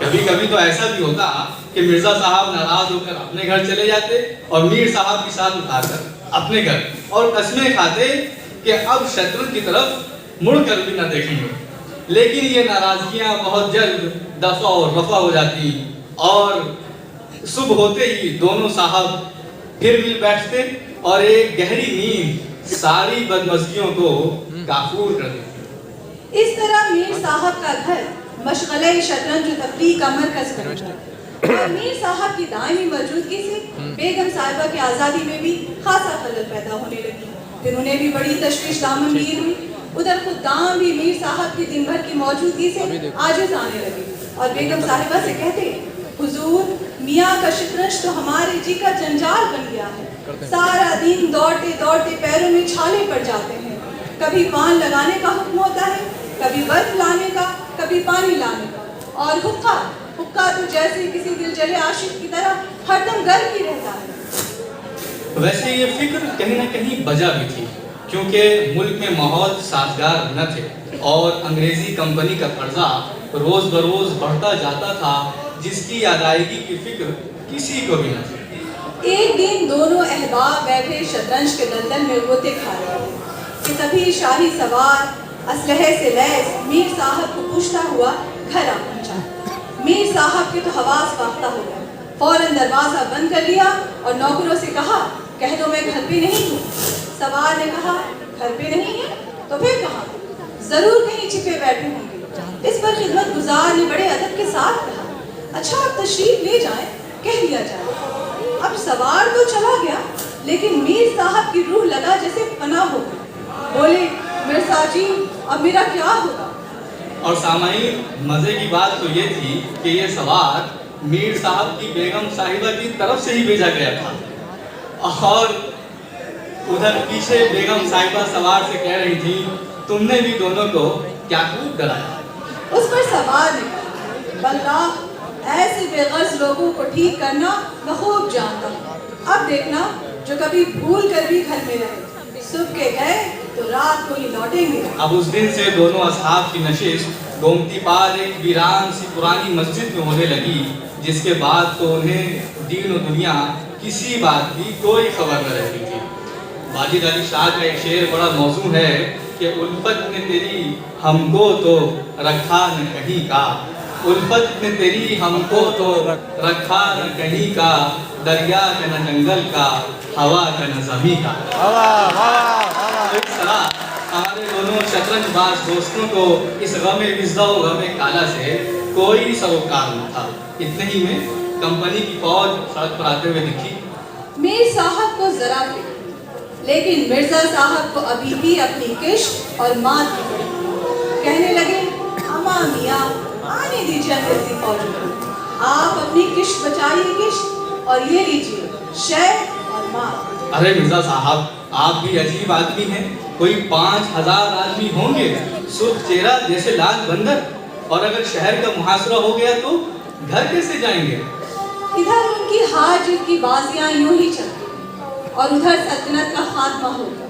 کبھی کبھی تو ایسا بھی ہوتا کہ مرزا صاحب ناراض ہو کر اپنے گھر چلے جاتے اور میر صاحب کی ساتھ اٹھا کر اپنے گھر، اور قسمیں کھاتے کہ اب شطرنج کی طرف مڑ کر بھی نہ دیکھیں گے۔ لیکن یہ ناراضگیاں بہت جلد دفع اور رفع ہو جاتی اور صبح ہوتے ہی دونوں صاحب پھر مل بیٹھتے اور ایک گہری نیند ساری بدمزگیوں کو کافور کر دیتی۔ اس طرح میر صاحب کا گھر مشغلہ شطرنج و تفریح کا مرکز بن گیا، اور میر صاحب کی دائمی موجودگی سے بیگم صاحبہ کی آزادی میں بھی خاصا خلل پیدا ہونے لگی۔ پھر انہیں بھی بڑی تشویش دامن گیر ہوئی۔ ادھر خدام بھی میر صاحب کی دن بھر کی موجودگی سے عاجز آنے لگے اور بیگم صاحبہ سے کہتے، حضور میاں کا شطرنج تو ہمارے جی کا جنجال بن گیا ہے، سارا دن دوڑتے دوڑتے پیروں میں چھالے پڑ جاتے ہیں، کبھی پان لگانے کا حکم ہوتا ہے، کبھی برف لانے کا، کبھی پانی لانے کا، اور حقہ تو جیسے کسی دل جلے عاشق کی طرح ہر دم گرم ہی رہتا ہے۔ ویسے یہ فکر کہیں نہ کہیں بجا بھی تھی، کیونکہ ملک میں ماحول سازگار نہ تھے اور انگریزی کمپنی کا قرضہ روز بروز بڑھتا جاتا تھا، جس کی ادائیگی کی فکر کسی کو بھی نہ تھی۔ ایک دن دونوں احباب بیٹھے شطرنج کے دلدل میں غوطے کھا رہے تھے کہ تبھی شاہی سوار اسلحے سے لیس میر صاحب کو پوچھتا ہوا گھر آ پہنچا۔ میر صاحب کے تو حواس فاختہ ہو گئے، فوراً دروازہ بند کر لیا اور نوکروں سے کہا، کہہ دو میں گھر پہ نہیں ہوں۔ سوار نے کہا، گھر پہ نہیں ہے تو پھر کہاں؟ ضرور کہیں چھپے بیٹھے ہوں گے۔ اس پر خدمت گزار نے بڑے ادب کے ساتھ کہا، اچھا آپ تشریف لے جائیں، کہہ دیا جائے۔ اب سوار تو چلا گیا، لیکن میر صاحب کی روح لگا جیسے فنا ہو گئی۔ بولے، مرزا جی اب میرا کیا ہوگا؟ اور سامعین، مزے کی بات تو یہ تھی کہ یہ سوار میر صاحب کی بیگم صاحبہ کی طرف سے ہی بھیجا گیا تھا، اور ادھر پیچھے بیگم صاحبہ سوار سے کہہ رہی تھی، تم نے بھی دونوں کو کیا خوب ڈرایا۔ اس پر سوار نے کہا، واللہ ایسے بے غرض لوگوں کو ٹھیک کرنا میں خوب جانتا ہوں۔ اب دیکھنا جو کبھی بھول کر بھی گھر میں رہے، صبح کے گئے تو رات کو ہی لوٹیں گے۔ اب اس دن سے دونوں اصحاب کی نشست گومتی پال ایک ویران سی پرانی مسجد میں ہونے لگی، جس کے بعد تو انہیں دین و دنیا کسی بات کی کوئی خبر نہ رہتی تھی۔ واجد علی شاہ کا ایک شعر بڑا موزوں ہے کہ الفت نے تیری ہم کو تو رکھا نہ کہیں کا، الفت نے تیری ہم کو تو رکھا نہ کہیں کا، دریا کا نہ جنگل کا، ہوا کا نہ زمین کا۔ اس طرح ہمارے دونوں شطرنج باز دوستوں کو اس غم وزدہ و غم کالا سے کوئی سروکار نہ تھا۔ اتنے ہی میں کمپنی کی فوج سڑک پر آتے ہوئے دکھی۔ میر صاحب کو ذرا فکر، لیکن مرزا صاحب کو ابھی بھی اپنی کشت اور مات کی پڑی۔ کہنے لگے، اما میاں آنے دیجیے انگریزی فوج کو، آپ اپنی کشت بچائیے کشت اور یہ لیجیے شہ اور مات۔ ارے مرزا صاحب، آپ بھی عجیب آدمی ہیں، کوئی 5000 آدمی ہوں گے، سرخ چہرہ جیسے لال بندر، اور اگر شہر کا محاصرہ ہو گیا تو گھر کیسے جائیں گے؟ ادھر ان کی ہار جیت کی بازیاں یوں ہی چلتی اور ادھر سلطنت کا خاتمہ ہوگا۔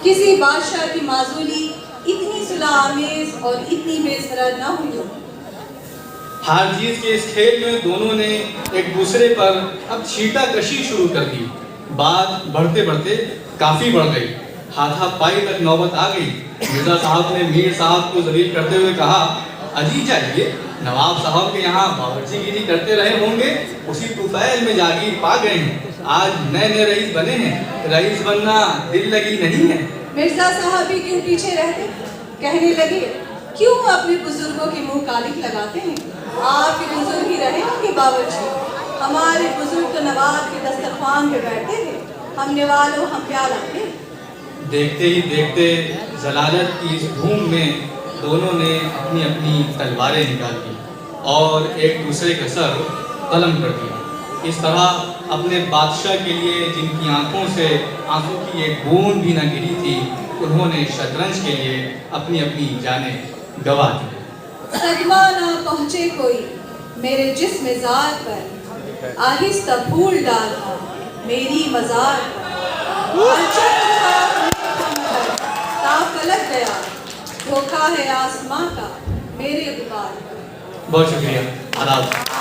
کسی بادشاہ کی معزولی اتنی صلح آمیز اور اتنی بے ضرر نہ ہوئی ہوگی۔ ہار جیت کے اس کھیل میں دونوں نے ایک دوسرے پر اب چھیٹا کشی شروع کر دی۔ بات بڑھتے بڑھتے کافی بڑھ گئی، ہاتھا پائی تک نوبت آ گئی۔ مرزا صاحب نے میر صاحب کو ذلیل کرتے ہوئے کہا، اجی چاہیے نواب صاحب کے یہاں باورچی گیری کرتے رہے ہوں گے، اسی طفیل میں جاگیر پا گئے ہیں، آج نئے نئے رئیس بنے ہیں، رئیس بننا دل لگی نہیں ہے۔ مرزا صاحب بھی کیوں پیچھے رہتے، کہنے لگے، کیوں اپنے بزرگوں کے منہ کالک لگاتے ہیں؟ آپ کے بزرگ ہی رہے ہوں گے باورچی، ہمارے بزرگ تو نواب کے دسترخوان پہ بیٹھتے تھے، ہم نوالو ہم پیالہ تھے۔ دیکھتے ہی دیکھتے ضلالت کی اس دھوم میں دونوں نے اپنی اپنی تلواریں نکال دی اور ایک دوسرے کا سر قلم کر دیا۔ اس طرح اپنے بادشاہ کے لیے جن کی آنکھوں سے آنسو کی ایک بوند بھی نہ گری تھی، انہوں نے شطرنج کے لیے اپنی اپنی جانیں گوا دی۔ صدمہ نہ پہنچے کوئی میرے جسم زار پر، آہستہ پھول ڈالا میری مزار پر، تا فلک گیا دھوکا ہے آسماں کا میرے غبار پر۔ بہت شکریہ، آداب.